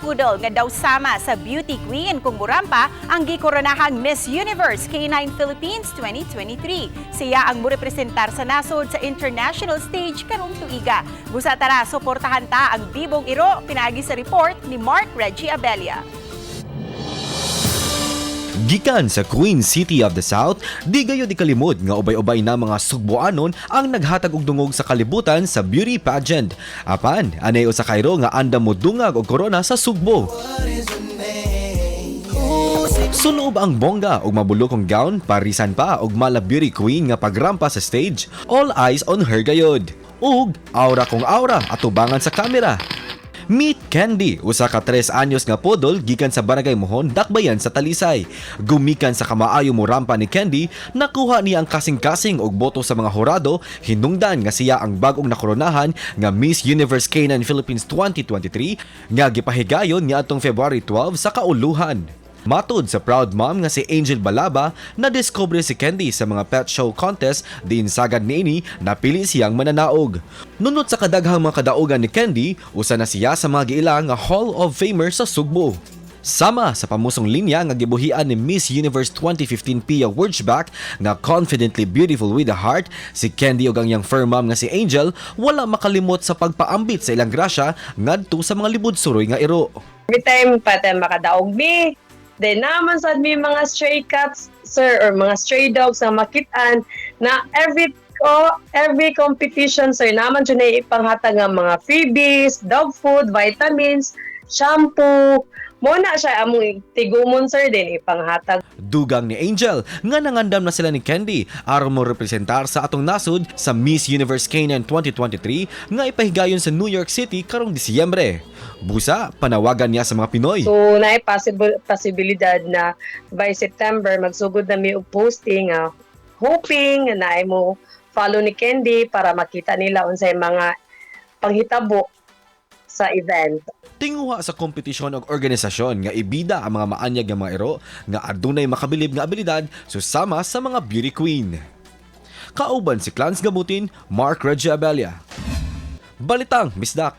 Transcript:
Poodle nga daw sama sa beauty queen kung murampa ang gikoronahang Miss Universe K9 Philippines 2023. Siya ang murepresentar sa nasod sa international stage karong tuiga. Busa tara, suportahan ta ang bibong iro pinaagi sa report ni Mark Reggie Abella. Gikan sa Queen City of the South, di gayo di kalimod nga ubay-ubay na mga Sugboanon ang naghatag og dungog sa kalibutan sa beauty pageant. Apan, anay usa kayro nga andam mo dungag og korona sa Sugbo. Sunob ang bongga og mabulokong gown, parisan pa og mala beauty queen nga pagrampa sa stage. All eyes on her gayod. Ug aura kong aura atubangan sa kamera. Meet Candy, usa ka 3 anyos nga podol gikan sa Barangay Mohon, Dakbayan sa Talisay. Gumikan sa kamaayo mo rampa ni Candy, nakuha niya ang kasing-kasing og boto sa mga hurado, hinungdan nga siya ang bagong nakoronahan nga Miss Universe K9 Philippines 2023 nga gipahigayon niadtong February 12 sa kauluhan. Matod sa proud mom nga si Angel Balaba, na-discover si Candy sa mga pet show contest din sagad niini napili siyang mananaog. Nunot sa kadaghang mga kadaugan ni Candy, usa na siya sa mga giila nga Hall of Famer sa Sugbo. Sama sa pamusong linya nga gibuhian ni Miss Universe 2015 Pia Wurtzbach nga confidently beautiful with a heart, si Candy ug ang iyang fur mom nga si Angel wala makalimot sa pagpaambit sa ilang grasya ngadto sa mga libod-suroy nga iro. Every time makadaog mi, then naman sad may mga stray cats, sir, or mga stray dogs na makitaan na every competition, sir, naman dyan na ipanghatag ng mga freebies, dog food, vitamins, shampoo. Muna siya among tigumon, sir, din ipanghatag. Dugang ni Angel nga nangandam na sila ni Candy aron mo representar sa atong nasod sa Miss Universe K9 2023 nga ipahigayon sa New York City karong Disyembre. Busa, panawagan niya sa mga Pinoy. So, naay posibilidad na by September magsugod na may posting, hoping na naay mo follow ni Candy para makita nila unsay mga panghitabo sa event. Tinguha sa kompetisyon og organisasyon nga ibida ang mga maanyag nga mga ero nga adunay makabilib nga abilidad susama sa mga beauty queen. Kauban si Clans Gamutin, Mark Reggie Abella. Balitang Misdak.